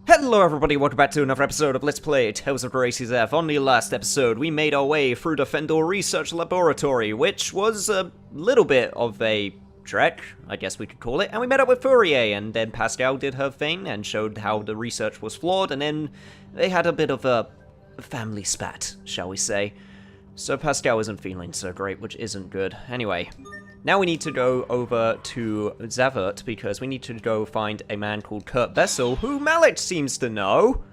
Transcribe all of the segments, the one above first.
Hello everybody, welcome back to another episode of Let's Play Tales of Graces F. On the last episode, we made our way through the Fendor Research Laboratory, which was a little bit of a trek, I guess we could call it, and we met up with Fourier, and then Pascal did her thing and showed how the research was flawed, and then they had a bit of a family spat, shall we say. So Pascal isn't feeling so great, which isn't good. Anyway, now we need to go over to Zavert, because we need to go find a man called Kurt Bessel, who Malik seems to know.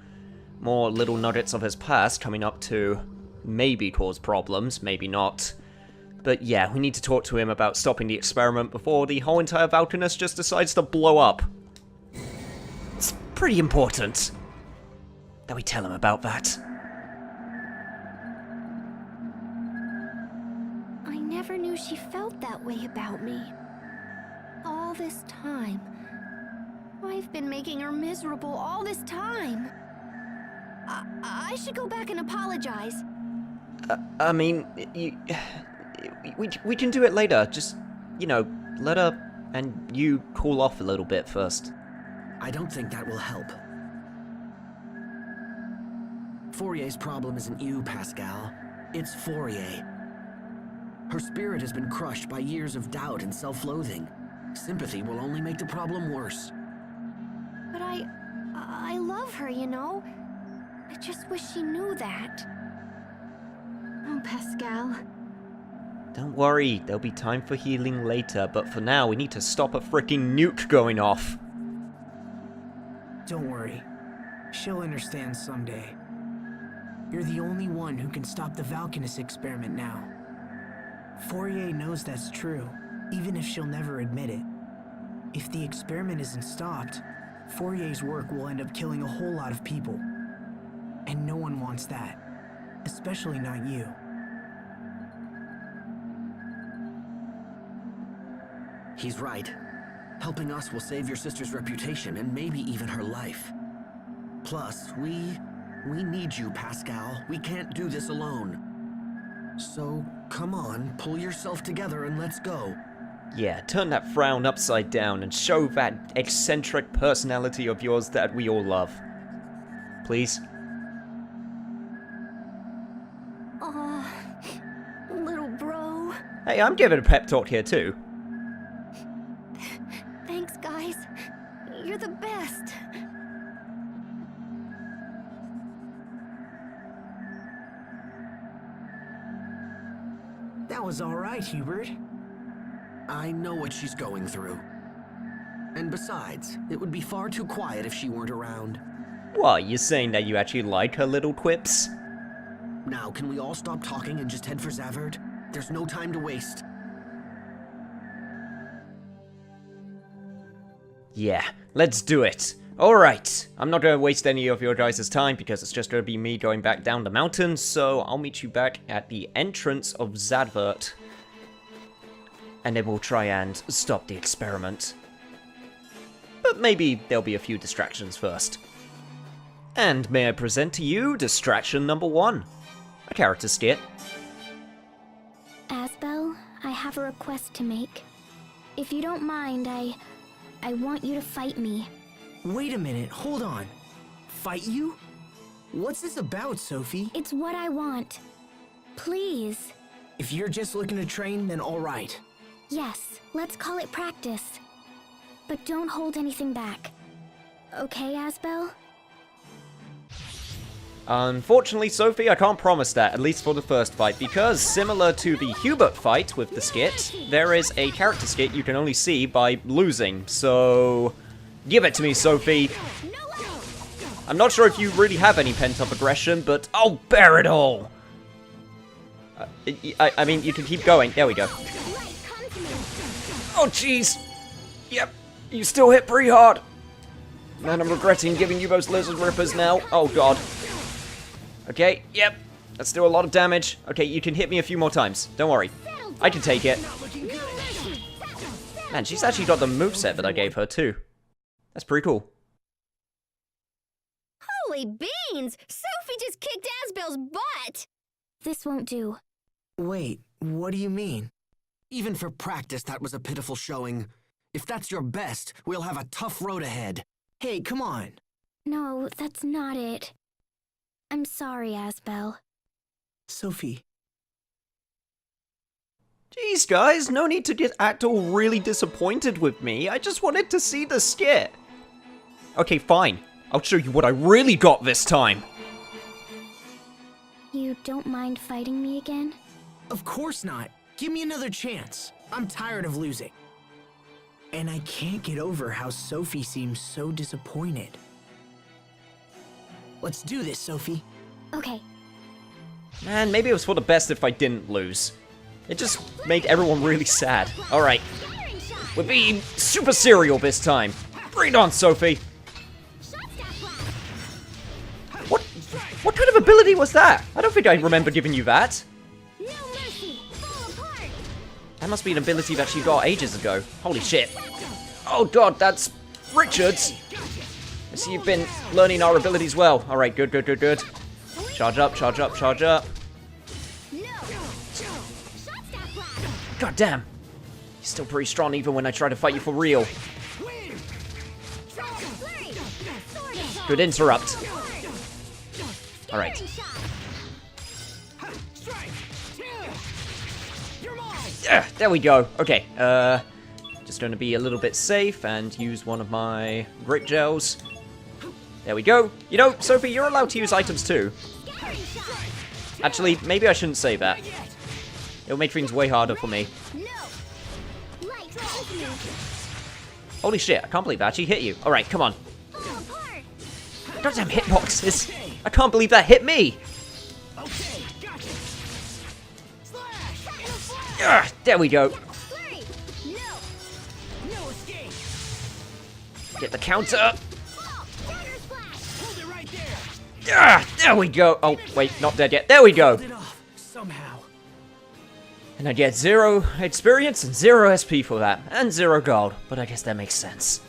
More little nuggets of his past coming up to maybe cause problems, maybe not. But yeah, we need to talk to him about stopping the experiment before the whole entire Valkanus just decides to blow up. It's pretty important that we tell him about that. I never knew she felt that way about me. All this time. I've been making her miserable all this time. I should go back and apologize. I mean, we can do it later. Just, you know, let her and you cool off a little bit first. I don't think that will help. Fourier's problem isn't you, Pascal. It's Fourier. Her spirit has been crushed by years of doubt and self-loathing. Sympathy will only make the problem worse. But I love her, you know? I just wish she knew that. Oh, Pascal. Don't worry, there'll be time for healing later, but for now we need to stop a freaking nuke going off. Don't worry. She'll understand someday. You're the only one who can stop the Valkanus experiment now. Fourier knows that's true, even if she'll never admit it. If the experiment isn't stopped, Fourier's work will end up killing a whole lot of people. And no one wants that. Especially not you. He's right. Helping us will save your sister's reputation and maybe even her life. Plus, we need you, Pascal. We can't do this alone. So, come on, pull yourself together and let's go. Yeah, turn that frown upside down and show that eccentric personality of yours that we all love. Please? Little bro. Hey, I'm giving a pep talk here too. Thanks, guys. You're the best. That was alright, Hubert. I know what she's going through. And besides, it would be far too quiet if she weren't around. What, you're saying that you actually like her little quips? Now, can we all stop talking and just head for Zavert? There's no time to waste. Yeah, let's do it. Alright, I'm not going to waste any of your guys' time because it's just going to be me going back down the mountain, so I'll meet you back at the entrance of Zavert. And then we'll try and stop the experiment. But maybe there'll be a few distractions first. And may I present to you distraction number 1. A character skit. Asbel, I have a request to make. If you don't mind, I want you to fight me. Wait a minute, hold on. Fight you? What's this about, Sophie? It's what I want. Please. If you're just looking to train, then alright. Yes, let's call it practice. But don't hold anything back. Okay, Asbel? Unfortunately, Sophie, I can't promise that, at least for the first fight, because similar to the Hubert fight with the skit, there is a character skit you can only see by losing, so give it to me, Sophie. I'm not sure if you really have any pent-up aggression, but oh, bear it all! I mean, you can keep going. There we go. Oh, jeez! Yep, you still hit pretty hard. Man, I'm regretting giving you those lizard rippers now. Oh, God. Okay, yep. That's still a lot of damage. Okay, you can hit me a few more times. Don't worry. I can take it. Man, she's actually got the moveset that I gave her, too. That's pretty cool. Holy beans! Sophie just kicked Asbel's butt! This won't do. Wait, what do you mean? Even for practice, that was a pitiful showing. If that's your best, we'll have a tough road ahead. Hey, come on. No, that's not it. I'm sorry, Asbel. Sophie, Jeez, guys, no need to act all really disappointed with me. I just wanted to see the skit. Okay, fine. I'll show you what I really got this time. You don't mind fighting me again? of course not. Give me another chance. I'm tired of losing. And I can't get over how Sophie seems so disappointed. Let's do this, Sophie. Okay. Man, maybe it was for the best if I didn't lose. It just made everyone really sad. Alright. We're being super serial this time. Bring it on, Sophie. What kind of ability was that? I don't think I remember giving you that. No mercy. Fall apart. That must be an ability that she got ages ago. Holy shit. Oh god, that's Richard's. I see you've been learning our abilities well. Alright, good, good, good, good. Charge up, charge up, charge up. God damn. You're still pretty strong even when I try to fight you for real. Good interrupt. Alright. Yeah, there we go. Okay, just gonna be a little bit safe and use one of my grit gels. There we go. You know, Sophie, you're allowed to use items too. Actually, maybe I shouldn't say that. It'll make things way harder for me. Holy shit, I can't believe that actually hit you. Alright, come on. Goddamn hitboxes. I can't believe that hit me. There we go. Get the counter. There we go. Oh, wait, not dead yet. There we go. Pulled it off, somehow. And I get 0 experience and 0 SP for that. And 0 gold. But I guess that makes sense.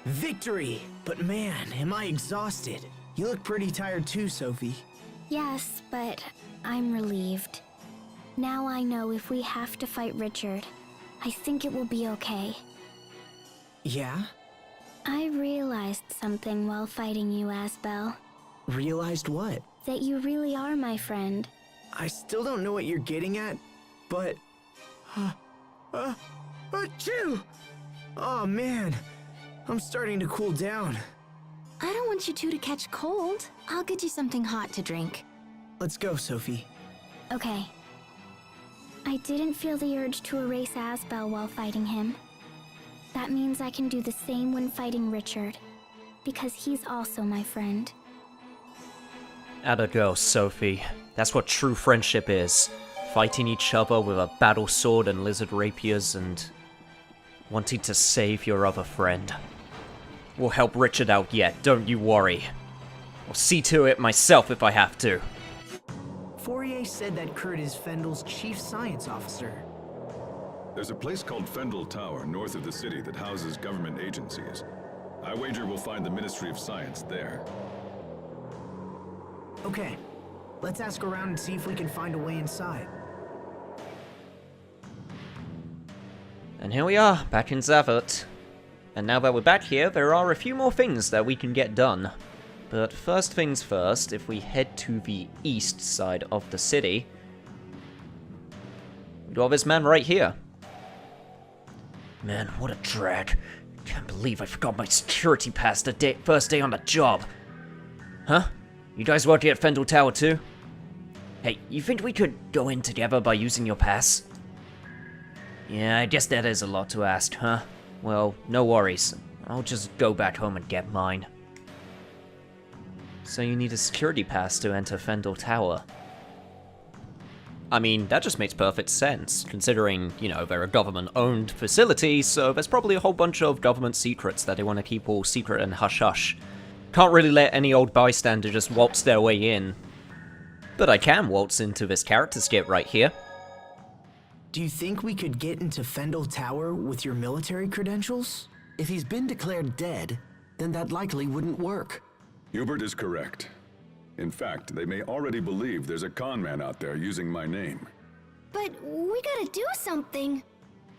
Victory! But man, am I exhausted. You look pretty tired too, Sophie. Yes, but I'm relieved. Now I know if we have to fight Richard, I think it will be okay. Yeah? I realized something while fighting you, Asbel. Realized what? That you really are my friend. I still don't know what you're getting at, but... Achoo! Oh man, I'm starting to cool down. I don't want you two to catch cold. I'll get you something hot to drink. Let's go, Sophie. Okay. I didn't feel the urge to erase Asbel while fighting him. That means I can do the same when fighting Richard, because he's also my friend. Atta go, Sophie. That's what true friendship is. Fighting each other with a battle sword and lizard rapiers and wanting to save your other friend. We'll help Richard out yet, don't you worry. I'll see to it myself if I have to. Fourier said that Kurt is Fendel's chief science officer. There's a place called Fendel Tower north of the city that houses government agencies. I wager we'll find the Ministry of Science there. Okay, let's ask around and see if we can find a way inside. And here we are, back in Zavert. And now that we're back here, there are a few more things that we can get done. But first things first, if we head to the east side of the city, we got this man right here. Man, what a drag. Can't believe I forgot my security pass the first day on the job. Huh? You guys working at Fendel Tower too? Hey, you think we could go in together by using your pass? Yeah, I guess that is a lot to ask, huh? Well, no worries. I'll just go back home and get mine. So you need a security pass to enter Fendel Tower. I mean, that just makes perfect sense, considering, you know, they're a government-owned facility, so there's probably a whole bunch of government secrets that they want to keep all secret and hush-hush. Can't really let any old bystander just waltz their way in. But I can waltz into this character skit right here. Do you think we could get into Fendel Tower with your military credentials? If he's been declared dead, then that likely wouldn't work. Hubert is correct. In fact, they may already believe there's a con man out there using my name. But we gotta do something.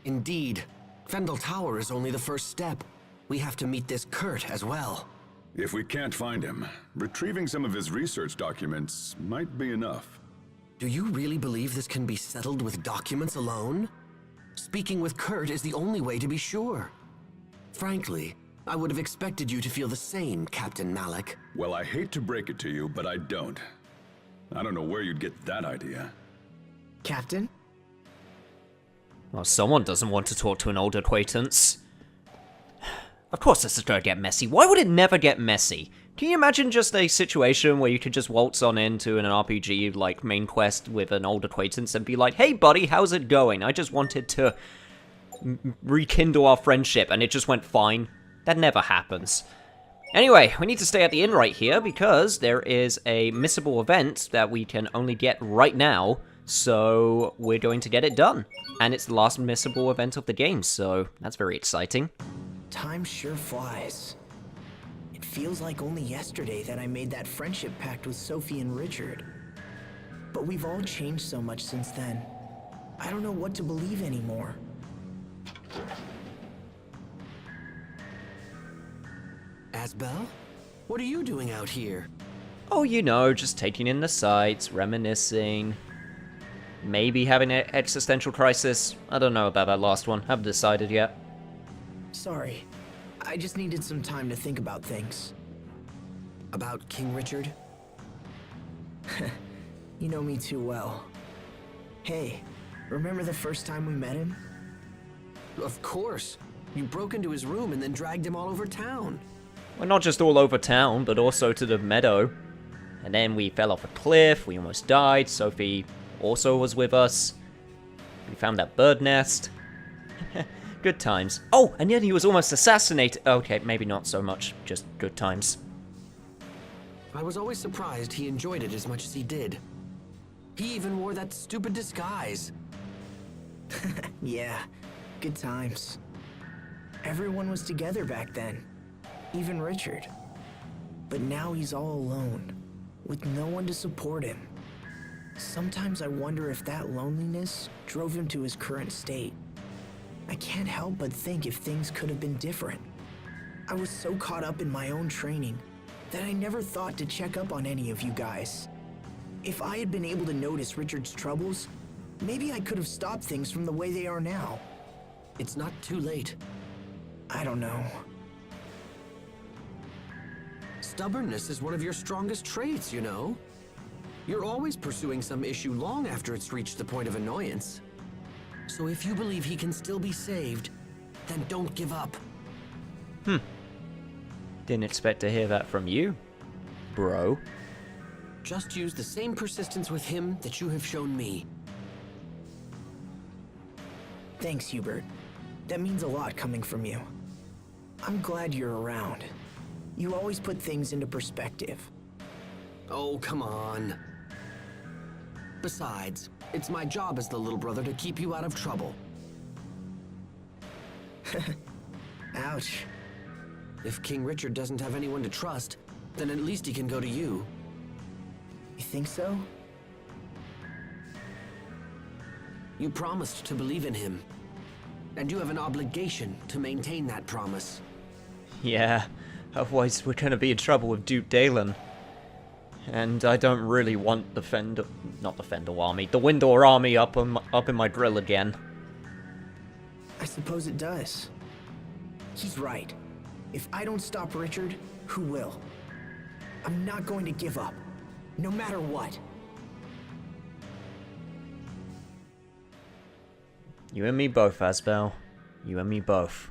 Indeed. Fendel Tower is only the first step. We have to meet this Kurt as well. If we can't find him, retrieving some of his research documents might be enough. Do you really believe this can be settled with documents alone? Speaking with Kurt is the only way to be sure. Frankly, I would have expected you to feel the same, Captain Malik. Well, I hate to break it to you, but I don't. I don't know where you'd get that idea. Captain? Well, someone doesn't want to talk to an old acquaintance. Of course this is going to get messy. Why would it never get messy? Can you imagine just a situation where you could just waltz on into an RPG, like, main quest with an old acquaintance and be like, hey buddy, how's it going? I just wanted to rekindle our friendship, and it just went fine. That never happens. Anyway, we need to stay at the inn right here, because there is a missable event that we can only get right now, so we're going to get it done. And it's the last missable event of the game, so that's very exciting. Time sure flies. It feels like only yesterday that I made that friendship pact with Sophie and Richard. But we've all changed so much since then. I don't know what to believe anymore. Asbel? What are you doing out here? Oh, you know, just taking in the sights, reminiscing, maybe having an existential crisis. I don't know about that last one, haven't decided yet. Sorry. I just needed some time to think about things. About King Richard? You know me too well. Hey, remember the first time we met him? Of course. You broke into his room and then dragged him all over town. Well, not just all over town, but also to the meadow. And then we fell off a cliff, we almost died, Sophie also was with us. We found that bird nest. Good times. Oh, and yet he was almost assassinated. Okay, maybe not so much, just good times. I was always surprised he enjoyed it as much as he did. He even wore that stupid disguise. Yeah, good times. Everyone was together back then. Even Richard. But now he's all alone, with no one to support him. Sometimes I wonder if that loneliness drove him to his current state. I can't help but think if things could have been different. I was so caught up in my own training that I never thought to check up on any of you guys. If I had been able to notice Richard's troubles, maybe I could have stopped things from the way they are now. It's not too late. I don't know. Stubbornness is one of your strongest traits, you know. You're always pursuing some issue long after it's reached the point of annoyance. So if you believe he can still be saved, then don't give up. Didn't expect to hear that from you, bro. Just use the same persistence with him that you have shown me. Thanks, Hubert. That means a lot coming from you. I'm glad you're around. You always put things into perspective. Oh, come on. Besides, it's my job as the little brother to keep you out of trouble. Ouch. If King Richard doesn't have anyone to trust, then at least he can go to you. You think so? You promised to believe in him. And you have an obligation to maintain that promise. Yeah, otherwise we're gonna be in trouble with Duke Dalen. And I don't really want the the Windor army up in my grill again. I suppose it does. He's right. If I don't stop Richard, who will? I'm not going to give up, no matter what. You and me both, Asbel. You and me both.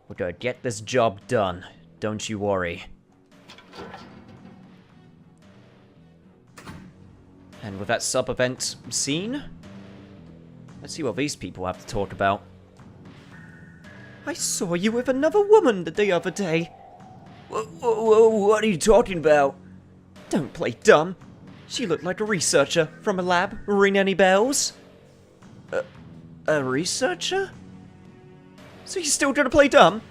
We're gonna get this job done. Don't you worry. And with that sub-event scene, let's see what these people have to talk about. I saw you with another woman the other day. What are you talking about? Don't play dumb. She looked like a researcher from a lab. Ring any bells? A researcher? So you're still gonna play dumb?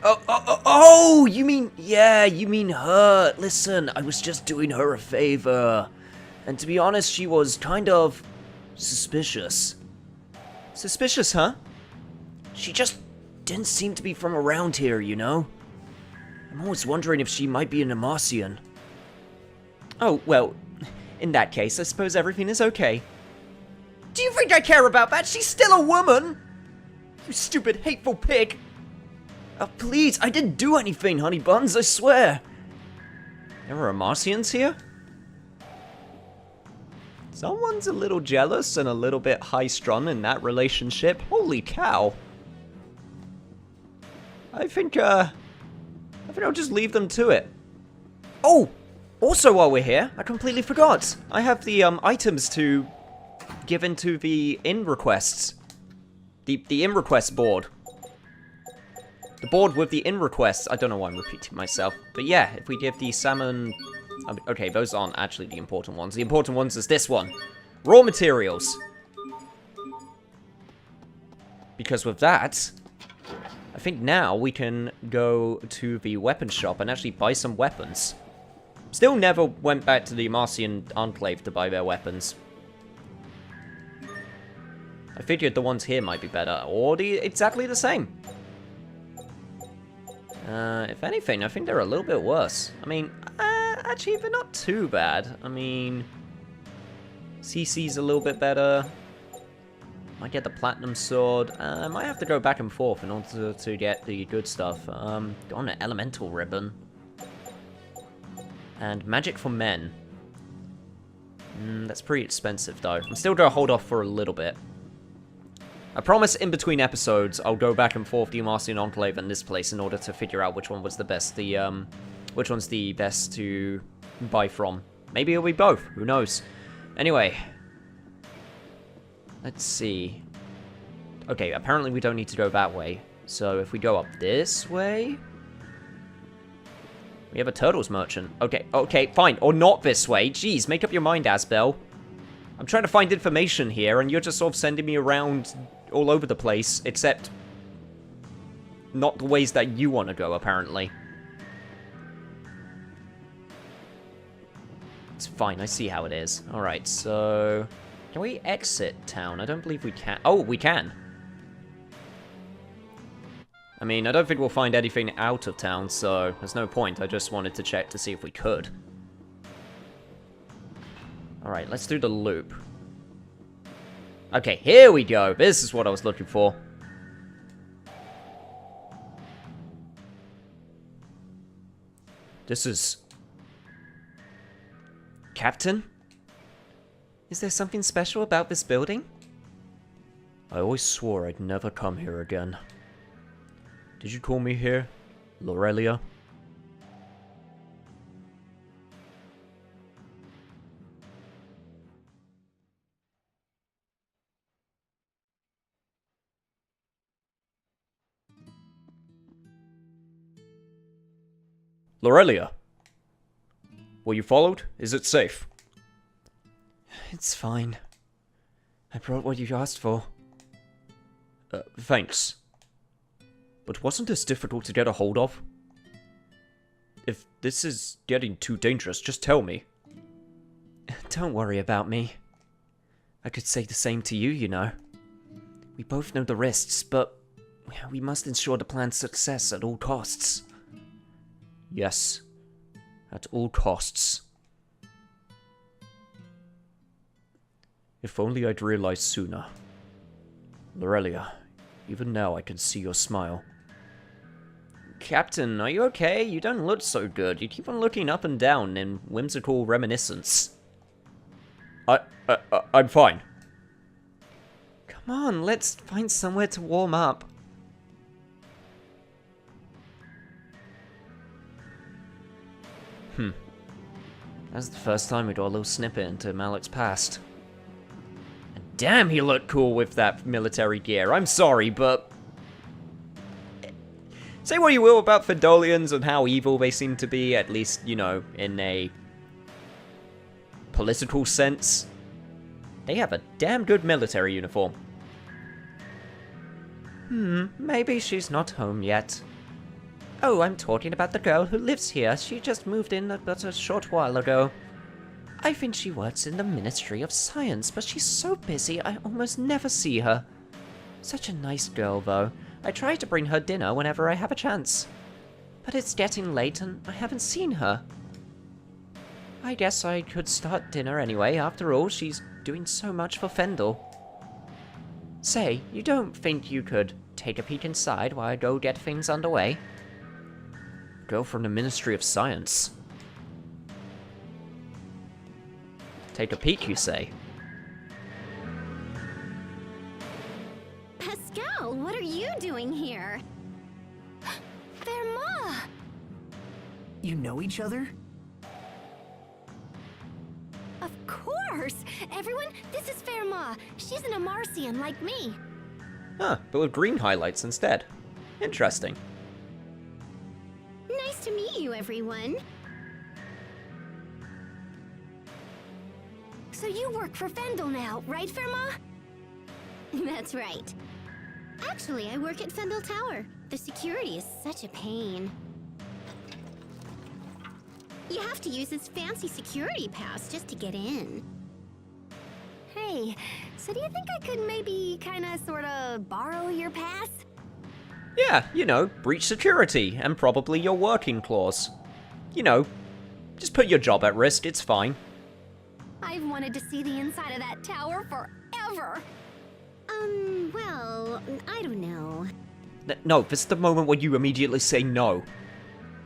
Oh, you mean her. Listen, I was just doing her a favor. And to be honest, she was kind of Suspicious. Suspicious, huh? She just didn't seem to be from around here, you know? I'm always wondering if she might be an Amarcian. Oh, well, in that case, I suppose everything is okay. Do you think I care about that? She's still a woman! You stupid, hateful pig! Oh, please, I didn't do anything, honey buns, I swear! There are Amarcians here? Someone's a little jealous and a little bit high-strung in that relationship. Holy cow. I think I'll just leave them to it. Oh! Also, while we're here, I completely forgot. I have the, items to give into the in requests. The in request board. The board with the in requests. I don't know why I'm repeating myself. But yeah, if we give the salmon... Okay, those aren't actually the important ones. The important ones is this one. Raw materials. Because with that, I think now we can go to the weapon shop and actually buy some weapons. Still never went back to the Amarcian Enclave to buy their weapons. I figured the ones here might be better, or exactly the same. If anything, I think they're a little bit worse. I mean, actually, they're not too bad. I mean, CC's a little bit better. Might get the Platinum Sword. I might have to go back and forth in order to get the good stuff. On an Elemental Ribbon. And Magic for Men. That's pretty expensive, though. I'm still going to hold off for a little bit. I promise in between episodes, I'll go back and forth the Amarcian Enclave and this place in order to figure out which one was the best. Which one's the best to buy from. Maybe it'll be both. Who knows? Anyway. Let's see. Okay, apparently we don't need to go that way. So if we go up this way... We have a Turtles Merchant. Okay, fine. Or not this way. Jeez, make up your mind, Asbel. I'm trying to find information here, and you're just sort of sending me around all over the place, except... not the ways that you want to go, apparently. It's fine, I see how it is. Alright, so... Can we exit town? I don't believe we can. Oh, we can! I mean, I don't think we'll find anything out of town, so there's no point. I just wanted to check to see if we could. Alright, let's do the loop. Okay, here we go. This is what I was looking for. This is... Captain? Is there something special about this building? I always swore I'd never come here again. Did you call me here, Lorelia? Lorelia! Were you followed? Is it safe? It's fine. I brought what you asked for. Thanks. But wasn't this difficult to get a hold of? If this is getting too dangerous, just tell me. Don't worry about me. I could say the same to you, you know. We both know the risks, but we must ensure the plan's success at all costs. Yes, at all costs. If only I'd realized sooner. Lorelia, even now I can see your smile. Captain, are you okay? You don't look so good. You keep on looking up and down in whimsical reminiscence. I'm fine. Come on, let's find somewhere to warm up. That's the first time we got a little snippet into Malik's past. And damn, he looked cool with that military gear. I'm sorry, but... Say what you will about Fendolians and how evil they seem to be, at least, you know, in a political sense. They have a damn good military uniform. Maybe she's not home yet. Oh, I'm talking about the girl who lives here. She just moved in but a short while ago. I think she works in the Ministry of Science, but she's so busy I almost never see her. Such a nice girl, though. I try to bring her dinner whenever I have a chance. But it's getting late and I haven't seen her. I guess I could start dinner anyway. After all, she's doing so much for Fendel. Say, you don't think you could take a peek inside while I go get things underway? Girl from the Ministry of Science. Take a peek, you say? Pascal, what are you doing here? Verma! You know each other? Of course! Everyone, this is Verma. She's an Amarcian like me. Huh, but with green highlights instead. Interesting. Nice to meet you, everyone. So you work for Fendel now, right, Verma? That's right. Actually, I work at Fendel Tower. The security is such a pain. You have to use this fancy security pass just to get in. Hey, so do you think I could maybe kinda sorta borrow your pass? Yeah, you know, breach security, and probably your working clause. You know, just put your job at risk, it's fine. I've wanted to see the inside of that tower forever. Well, I don't know. No, this is the moment where you immediately say no.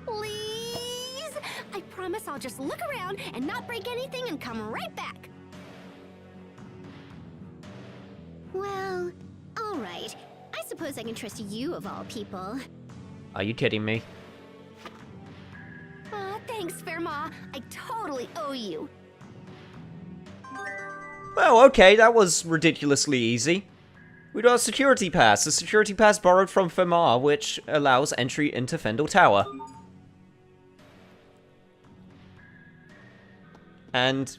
Please? I promise I'll just look around and not break anything and come right back. Well, all right. I suppose I can trust you of all people. Are you kidding me? Thanks, Verma. I totally owe you. Well, okay, that was ridiculously easy. We got a security pass borrowed from Femar, which allows entry into Fendel Tower. And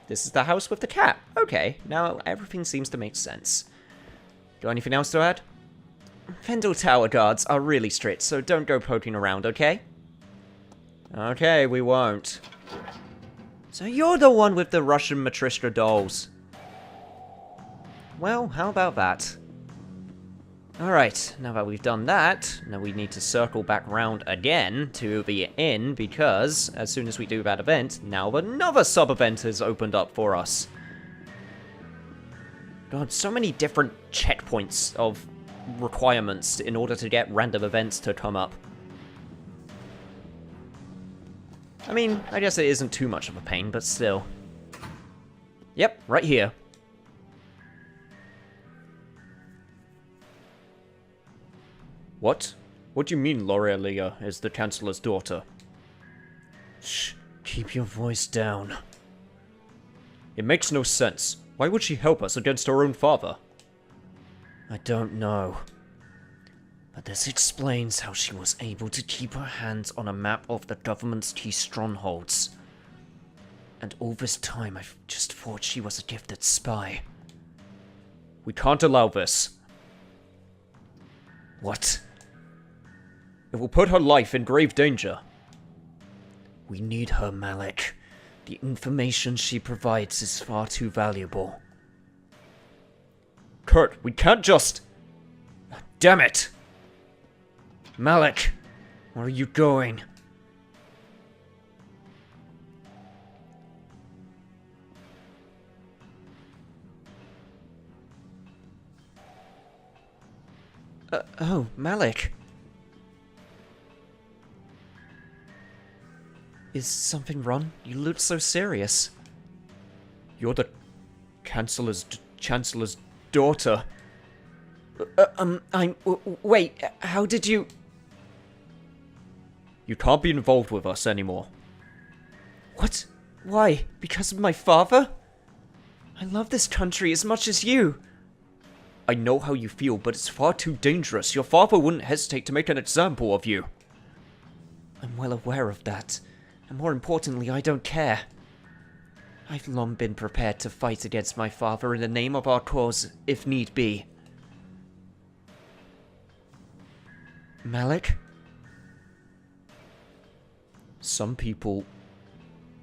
this is the house with the cat. Okay, now everything seems to make sense. Got anything else to add? Fendel Tower guards are really strict, so don't go poking around, okay? Okay, we won't. So you're the one with the Russian Matryoshka dolls. Well, how about that? Alright, now that we've done that, now we need to circle back round again to the inn, because as soon as we do that event, now another sub-event has opened up for us. God, so many different checkpoints of requirements in order to get random events to come up. I mean, I guess it isn't too much of a pain, but still. Yep, right here. What? What do you mean Lorelia is the Chancellor's daughter? Shh, keep your voice down. It makes no sense. Why would she help us against her own father? I don't know. But this explains how she was able to keep her hands on a map of the government's key strongholds. And all this time I've just thought she was a gifted spy. We can't allow this. What? It will put her life in grave danger. We need her, Malik. The information she provides is far too valuable. Kurt, we can't just... Damn it! Malik, where are you going? Oh, Malik. Is something wrong? You look so serious. You're the Chancellor's daughter. Wait, how did you... You can't be involved with us anymore. What? Why? Because of my father? I love this country as much as you. I know how you feel, but it's far too dangerous. Your father wouldn't hesitate to make an example of you. I'm well aware of that. And more importantly, I don't care. I've long been prepared to fight against my father in the name of our cause, if need be. Malik? Some people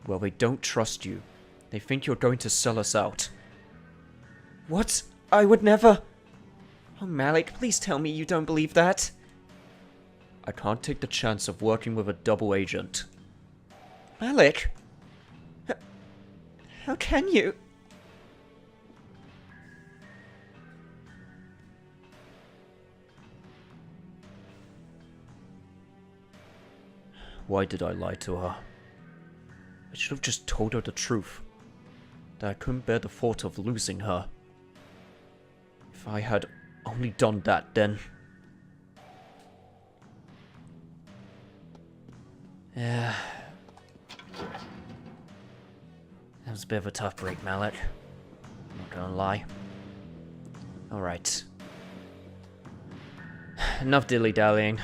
Well, they don't trust you. They think you're going to sell us out. What? I would never... Oh, Malik, please tell me you don't believe that. I can't take the chance of working with a double agent. Malik? How can you? Why did I lie to her? I should have just told her the truth. That I couldn't bear the thought of losing her. If I had only done that, then... Yeah. That was a bit of a tough break, Malik. I'm not gonna lie. Alright. Enough dilly-dallying.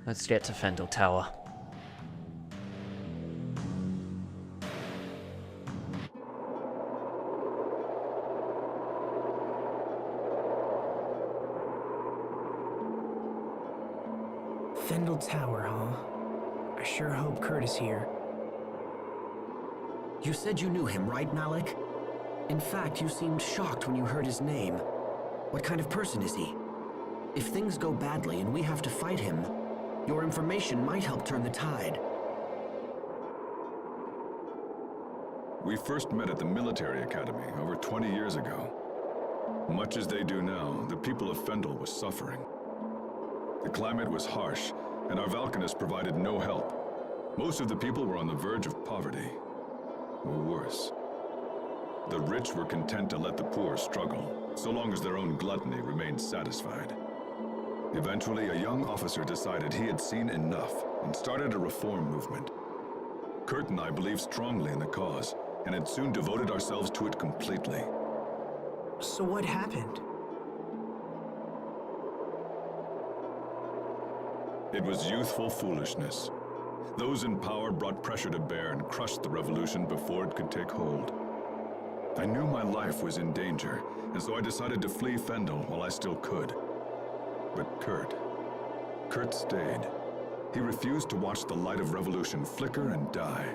Let's get to Fendel Tower. Fendel Tower, huh? I sure hope Kurt is here. You said you knew him, right, Malik? In fact, you seemed shocked when you heard his name. What kind of person is he? If things go badly and we have to fight him, your information might help turn the tide. We first met at the military academy over 20 years ago. Much as they do now, the people of Fendel was suffering. The climate was harsh, and our Valkanists provided no help. Most of the people were on the verge of poverty, or worse. The rich were content to let the poor struggle, so long as their own gluttony remained satisfied. Eventually, a young officer decided he had seen enough and started a reform movement. Kurt and I believed strongly in the cause, and had soon devoted ourselves to it completely. So what happened? It was youthful foolishness. Those in power brought pressure to bear and crushed the revolution before it could take hold. I knew my life was in danger, and so I decided to flee Fendel while I still could. But Kurt stayed. He refused to watch the light of revolution flicker and die.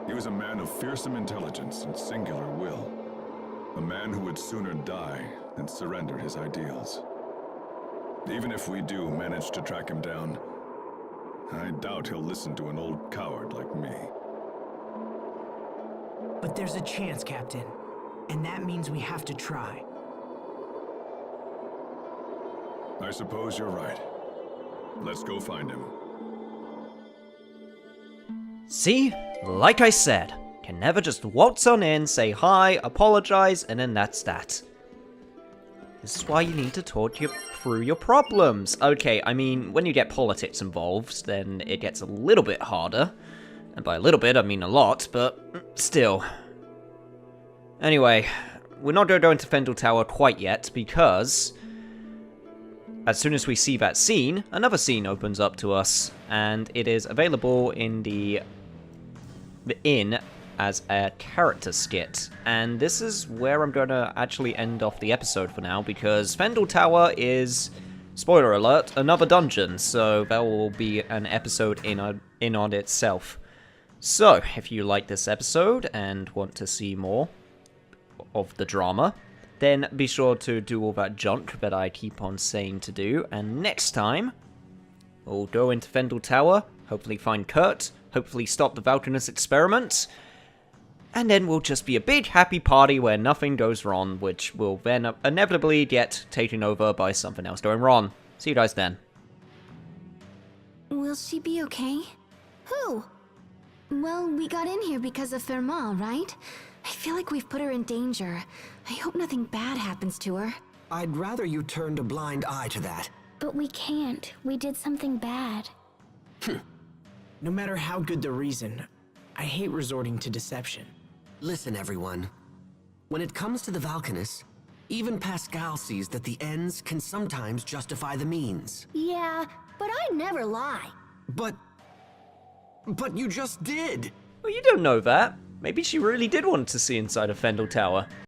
He was a man of fearsome intelligence and singular will. A man who would sooner die than surrender his ideals. Even if we do manage to track him down, I doubt he'll listen to an old coward like me. But there's a chance, Captain. And that means we have to try. I suppose you're right. Let's go find him. See? Like I said, can never just waltz on in, say hi, apologize, and then that's that. This is why you need to talk through your problems. Okay, I mean, when you get politics involved, then it gets a little bit harder. And by a little bit, I mean a lot, but still. Anyway, we're not going to go into Fendel Tower quite yet, because as soon as we see that scene, another scene opens up to us, and it is available in the inn as a character skit. And this is where I'm going to actually end off the episode for now, because Fendel Tower is, spoiler alert, another dungeon, so that will be an episode in on itself. So, if you like this episode and want to see more of the drama, then be sure to do all that junk that I keep on saying to do, and next time, we'll go into Fendel Tower, hopefully find Kurt, hopefully stop the Valkanist experiment, and then we'll just be a big happy party where nothing goes wrong, which will then inevitably get taken over by something else going wrong. See you guys then. Will she be okay? Who? Well, we got in here because of Fermat, right? I feel like we've put her in danger. I hope nothing bad happens to her. I'd rather you turned a blind eye to that. But we can't. We did something bad. No matter how good the reason, I hate resorting to deception. Listen, everyone. When it comes to the Valkanists, even Pascal sees that the ends can sometimes justify the means. Yeah, but I never lie. But you just did! Well, you don't know that. Maybe she really did want to see inside of Fendel Tower.